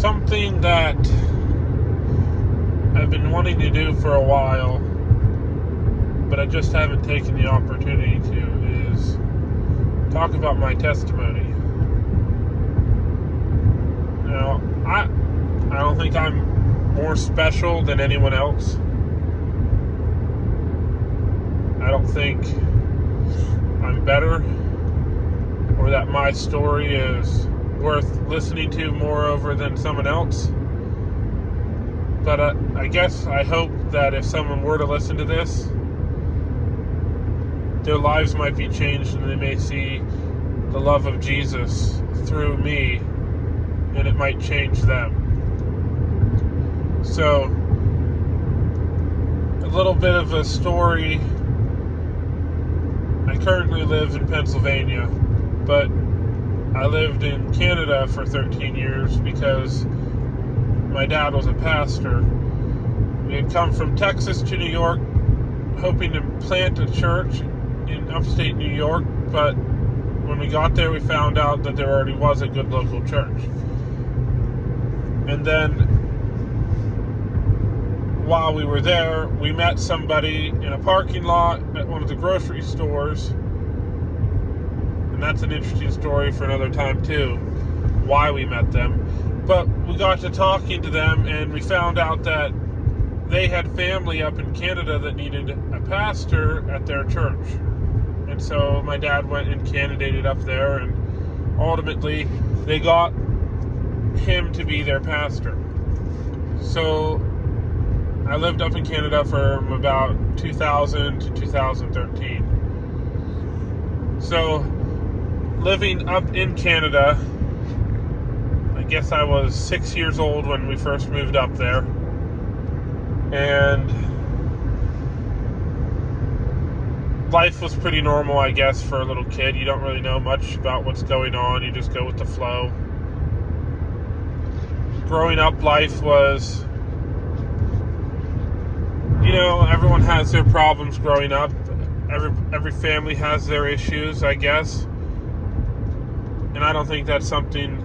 Something that I've been wanting to do for a while, but I just haven't taken the opportunity to, is talk about my testimony. Now, I don't think I'm more special than anyone else. I don't think I'm better, or that my story is worth listening to moreover than someone else. But I hope that if someone were to listen to this, their lives might be changed and they may see the love of Jesus through me, and it might change them. So, a little bit of a story. I currently live in Pennsylvania, but I lived in Canada for 13 years because my dad was a pastor. We had come from Texas to New York hoping to plant a church in upstate New York, but when we got there we found out that there already was a good local church. And then while we were there, we met somebody in a parking lot at one of the grocery stores. And that's an interesting story for another time too, why we met them. But we got to talking to them and we found out that they had family up in Canada that needed a pastor at their church. And so my dad went and candidated up there, and ultimately they got him to be their pastor. So I lived up in Canada from about 2000 to 2013. So living up in Canada, I guess I was 6 years old when we first moved up there. And life was pretty normal, I guess, for a little kid. You don't really know much about what's going on. You just go with the flow. Growing up, life was, everyone has their problems growing up. Every family has their issues, I guess. And I don't think that's something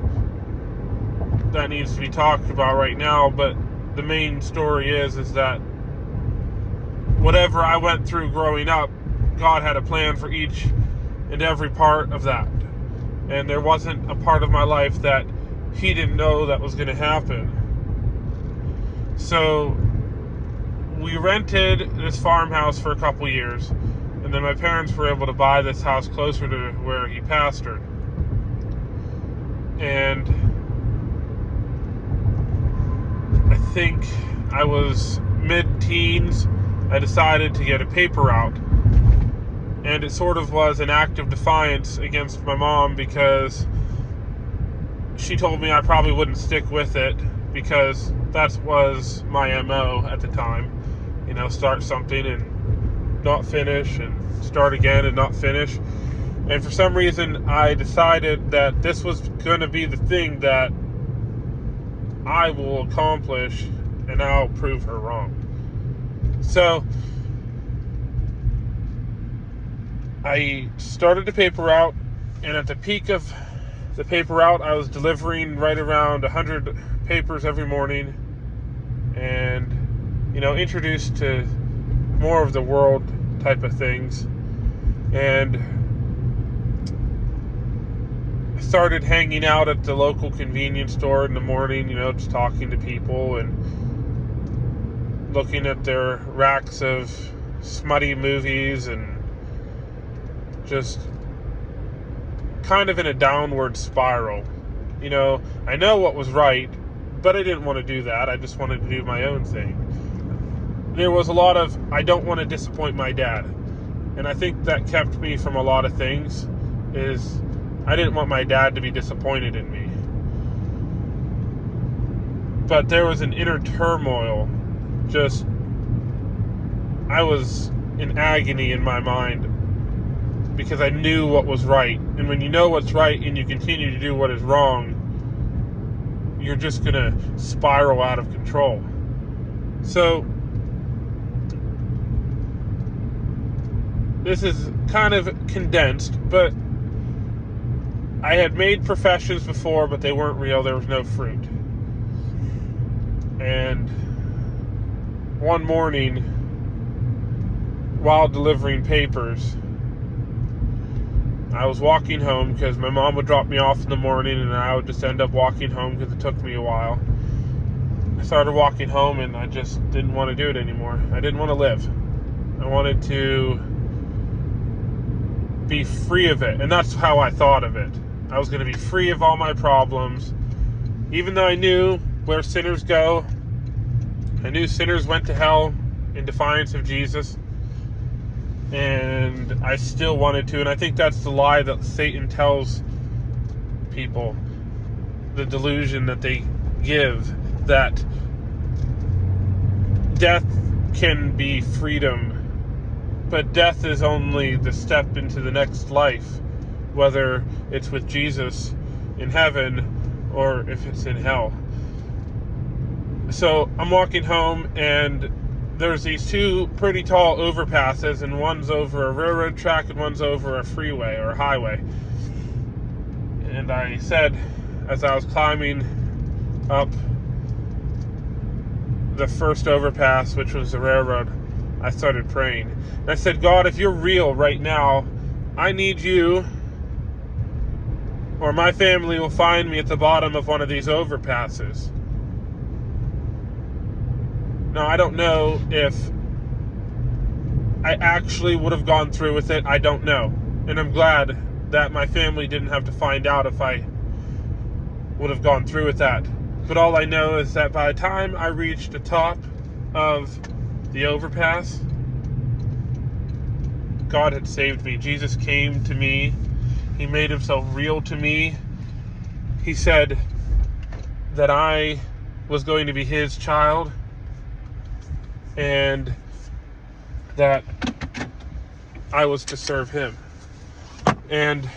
that needs to be talked about right now, but the main story is that whatever I went through growing up, God had a plan for each and every part of that. And there wasn't a part of my life that He didn't know that was going to happen. So we rented this farmhouse for a couple years, and then my parents were able to buy this house closer to where he pastored. And I think I was mid-teens. I decided to get a paper route. And it sort of was an act of defiance against my mom, because she told me I probably wouldn't stick with it, because that was my MO at the time. Start something and not finish, and start again and not finish. And for some reason, I decided that this was going to be the thing that I will accomplish, and I'll prove her wrong. So I started the paper route, and at the peak of the paper route, I was delivering right around 100 papers every morning, and introduced to more of the world type of things. And I started hanging out at the local convenience store in the morning, just talking to people and looking at their racks of smutty movies, and just kind of in a downward spiral. I know what was right, but I didn't want to do that. I just wanted to do my own thing. There was a lot of, I don't want to disappoint my dad. And I think that kept me from a lot of things, is I didn't want my dad to be disappointed in me. But there was an inner turmoil. I was in agony in my mind, because I knew what was right. And when you know what's right and you continue to do what is wrong, you're just going to spiral out of control. So this is kind of condensed, but I had made professions before, but they weren't real. There was no fruit. And one morning, while delivering papers, I was walking home because my mom would drop me off in the morning and I would just end up walking home because it took me a while. I started walking home and I just didn't want to do it anymore. I didn't want to live. I wanted to be free of it. And that's how I thought of it. I was going to be free of all my problems. Even though I knew where sinners go, I knew sinners went to hell in defiance of Jesus. And I still wanted to. And I think that's the lie that Satan tells people. The delusion that they give. That death can be freedom. But death is only the step into the next life. Whether it's with Jesus in heaven or if it's in hell. So I'm walking home and there's these two pretty tall overpasses, and one's over a railroad track and one's over a freeway or a highway. And I said, as I was climbing up the first overpass, which was the railroad, I started praying. And I said, God, if you're real right now, I need you, or my family will find me at the bottom of one of these overpasses. Now, I don't know if I actually would have gone through with it. I don't know. And I'm glad that my family didn't have to find out if I would have gone through with that. But all I know is that by the time I reached the top of the overpass, God had saved me. Jesus came to me. He made himself real to me. He said that I was going to be his child. And that I was to serve him. And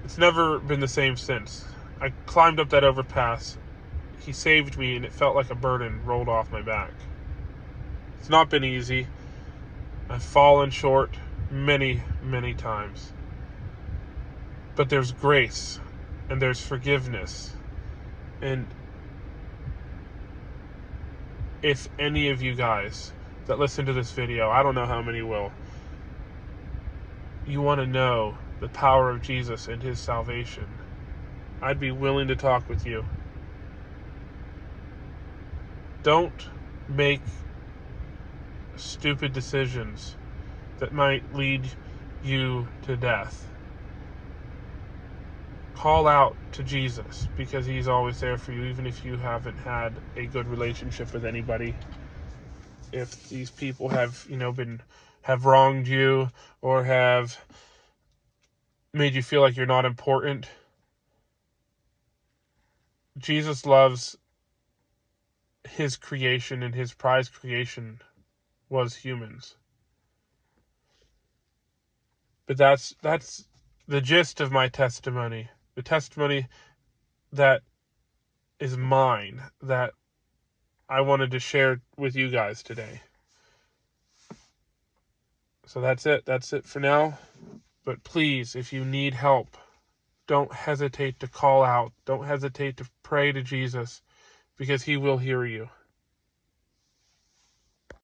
it's never been the same since. I climbed up that overpass. He saved me, and it felt like a burden rolled off my back. It's not been easy. I've fallen short many, many times. But there's grace, and there's forgiveness. And if any of you guys that listen to this video, I don't know how many will, you want to know the power of Jesus and his salvation, I'd be willing to talk with you. Don't make stupid decisions that might lead you to death. Call out to Jesus, because he's always there for you, even if you haven't had a good relationship with anybody. If these people have wronged you or have made you feel like you're not important, Jesus loves his creation, and his prized creation was humans. But that's the gist of my testimony. The testimony that is mine, that I wanted to share with you guys today. So that's it. That's it for now. But please, if you need help, don't hesitate to call out. Don't hesitate to pray to Jesus, because he will hear you.